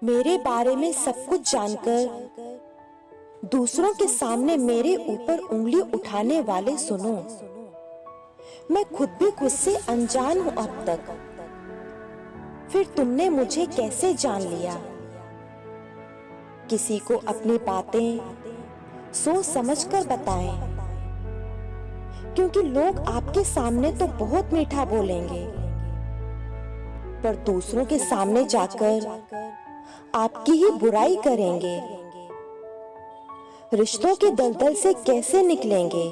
मेरे बारे में सब कुछ जानकर दूसरों के सामने मेरे ऊपर उंगली उठाने वाले सुनो। मैं खुद भी खुद से अनजान हूं अब तक। फिर तुमने मुझे कैसे जान लिया? किसी को अपनी बातें सोच समझकर बताएं, क्योंकि लोग आपके सामने तो बहुत मीठा बोलेंगे, पर दूसरों के सामने जाकर आपकी ही बुराई करेंगे। रिश्तों के दलदल से कैसे निकलेंगे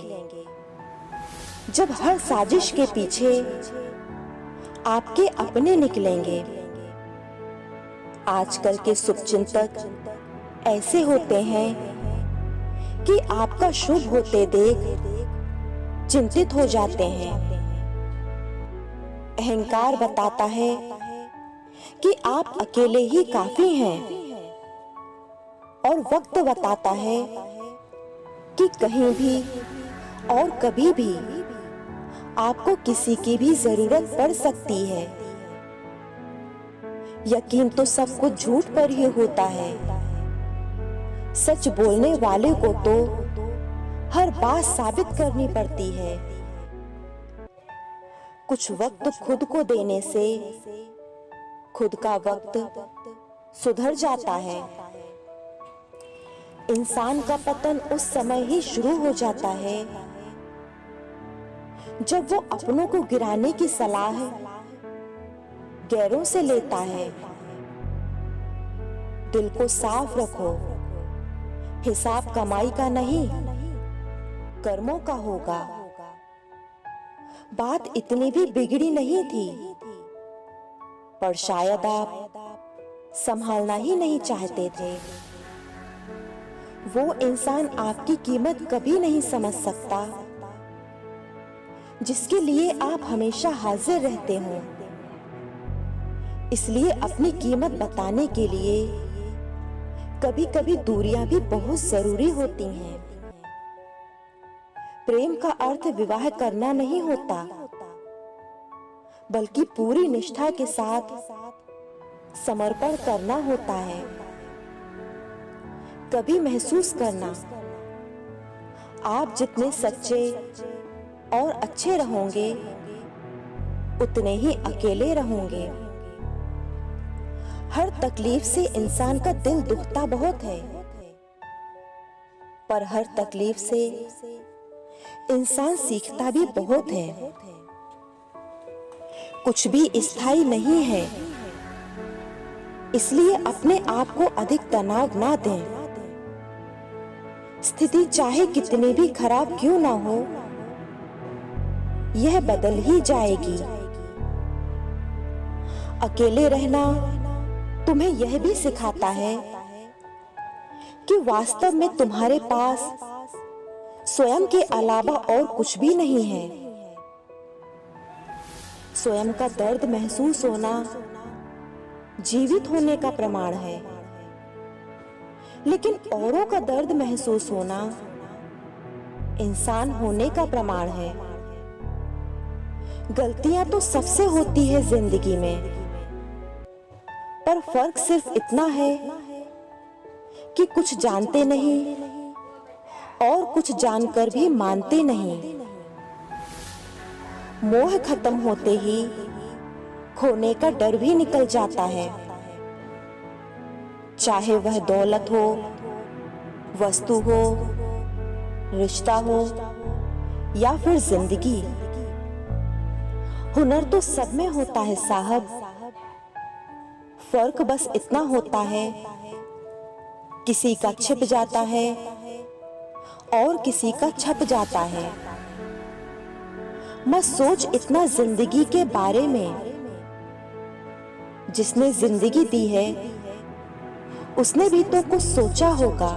जब हर साजिश के पीछे आपके अपने निकलेंगे? आजकल के शुभचिंतक ऐसे होते हैं कि आपका शुभ होते देख चिंतित हो जाते हैं। अहंकार बताता है कि आप अकेले ही काफी हैं, और वक्त बताता है कि कहीं भी और कभी भी आपको किसी की भी जरूरत पड़ सकती है। यकीन तो सब कुछ झूठ पर ही होता है। सच बोलने वाले को तो हर बात साबित करनी पड़ती है। कुछ वक्त खुद को देने से खुद का वक्त सुधर जाता है। इंसान का पतन उस समय ही शुरू हो जाता है जब वो अपनों को गिराने की सलाह गैरों से लेता है। दिल को साफ रखो, हिसाब कमाई का नहीं, कर्मों का होगा। बात इतनी भी बिगड़ी नहीं थी, पर शायद आप संभालना ही नहीं चाहते थे। वो इंसान आपकी कीमत कभी नहीं समझ सकता जिसके लिए आप हमेशा हाजिर रहते हो। इसलिए अपनी कीमत बताने के लिए कभी कभी दूरियां भी बहुत जरूरी होती हैं। प्रेम का अर्थ विवाह करना नहीं होता, बल्कि पूरी निष्ठा के साथ समर्पण करना होता है। कभी महसूस करना, आप जितने सच्चे और अच्छे रहोगे उतने ही अकेले रहोगे। हर तकलीफ से इंसान का दिल दुखता बहुत है, पर हर तकलीफ से इंसान सीखता भी बहुत है। कुछ भी स्थायी नहीं है, इसलिए अपने आप को अधिक तनाव ना दें। स्थिति चाहे कितनी भी खराब क्यों ना हो, यह बदल ही जाएगी। अकेले रहना तुम्हें यह भी सिखाता है कि वास्तव में तुम्हारे पास स्वयं के अलावा और कुछ भी नहीं है। स्वयं का दर्द महसूस होना जीवित होने का प्रमाण है, लेकिन औरों का दर्द महसूस होना इंसान होने का प्रमाण है। गलतियां तो सबसे होती है जिंदगी में, पर फर्क सिर्फ इतना है कि कुछ जानते नहीं और कुछ जानकर भी मानते नहीं। मोह खत्म होते ही खोने का डर भी निकल जाता है। चाहे वह दौलत हो, वस्तु हो, रिश्ता हो या फिर जिंदगी। हुनर तो सब में होता है साहब, फर्क बस इतना होता है किसी का छिप जाता है और किसी का छप जाता है। मत सोच इतना जिंदगी के बारे में। जिसने जिंदगी दी है उसने भी तो कुछ सोचा होगा।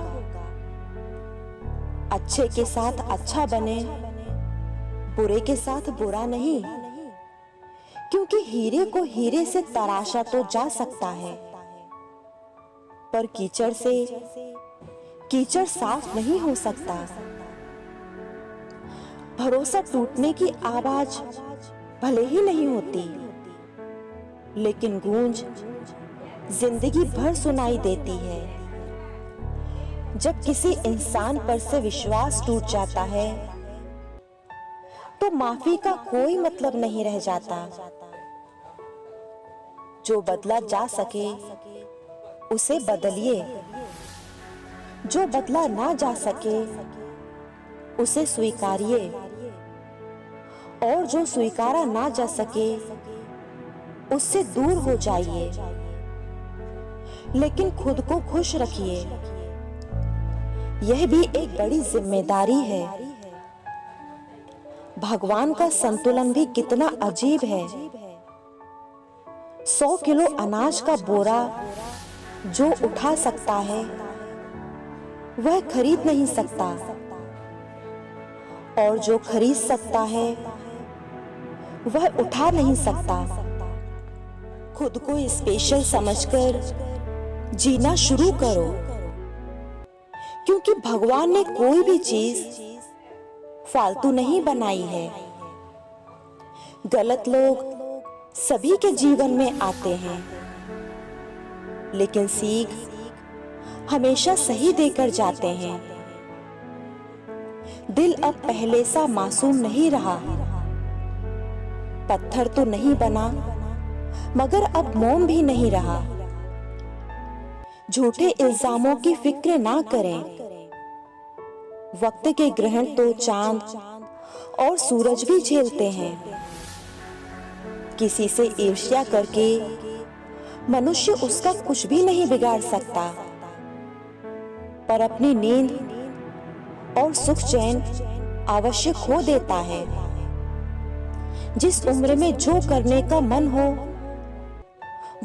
अच्छे के साथ अच्छा बने, बुरे के साथ बुरा नहीं, क्योंकि हीरे को हीरे से तराशा तो जा सकता है, पर कीचड़ से कीचड़ साफ नहीं हो सकता। भरोसा टूटने की आवाज भले ही नहीं होती, लेकिन गूंज जिंदगी भर सुनाई देती है। जब किसी इंसान पर से विश्वास टूट जाता है तो माफी का कोई मतलब नहीं रह जाता। जो बदला जा सके उसे बदलिए, जो बदला ना जा सके उसे स्वीकारिए, और जो स्वीकारा ना जा सके उससे दूर हो जाइए। लेकिन खुद को खुश रखिए, यह भी एक बड़ी जिम्मेदारी है। भगवान का संतुलन भी कितना अजीब है। 100 किलो अनाज का बोरा जो उठा सकता है वह खरीद नहीं सकता, और जो खरीद सकता है वह उठा नहीं सकता। खुद को स्पेशल समझकर जीना शुरू करो, क्योंकि भगवान ने कोई भी चीज फालतू नहीं बनाई है। गलत लोग सभी के जीवन में आते हैं, लेकिन सीख हमेशा सही देकर जाते हैं। दिल अब पहले सा मासूम नहीं रहा। पत्थर तो नहीं बना, मगर अब मोम भी नहीं रहा। झूठे इल्जामों की फिक्र ना करें। वक्त के ग्रहण तो चांद और सूरज भी झेलते हैं। किसी से ईर्ष्या करके मनुष्य उसका कुछ भी नहीं बिगाड़ सकता, पर अपनी नींद और सुख चैन आवश्यक खो देता है। जिस उम्र में जो करने का मन हो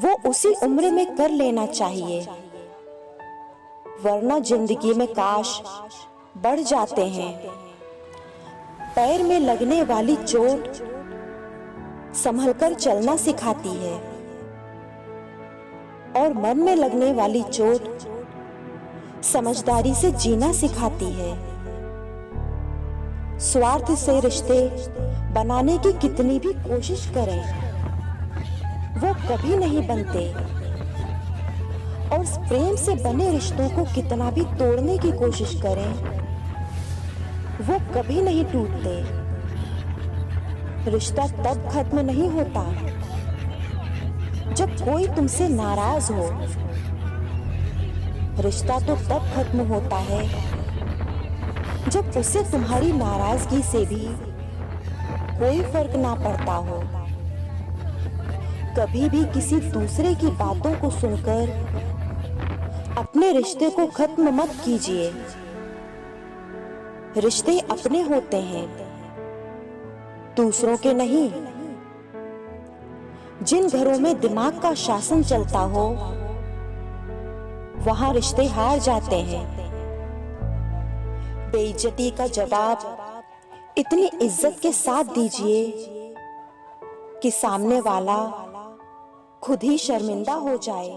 वो उसी उम्र में कर लेना चाहिए, वरना जिंदगी में काश बढ़ जाते हैं। पैर में लगने वाली चोट संभलकर चलना सिखाती है, और मन में लगने वाली चोट समझदारी से जीना सिखाती है। स्वार्थ से रिश्ते बनाने की कितनी भी कोशिश करें वो कभी नहीं बनते, और प्रेम से बने रिश्तों को कितना भी तोड़ने की कोशिश करें वो कभी नहीं टूटते। रिश्ता तब खत्म नहीं होता जब कोई तुमसे नाराज हो। रिश्ता तो तब खत्म होता है जब उसे तुम्हारी नाराजगी से भी कोई फर्क ना पड़ता हो। कभी भी किसी दूसरे की बातों को सुनकर अपने रिश्ते को खत्म मत कीजिए। रिश्ते अपने होते हैं, दूसरों के नहीं। जिन घरों में दिमाग का शासन चलता हो वहां रिश्ते हार जाते हैं। बेइज्जती का जवाब इतनी इज्जत के साथ दीजिए कि सामने वाला खुद ही शर्मिंदा हो जाए।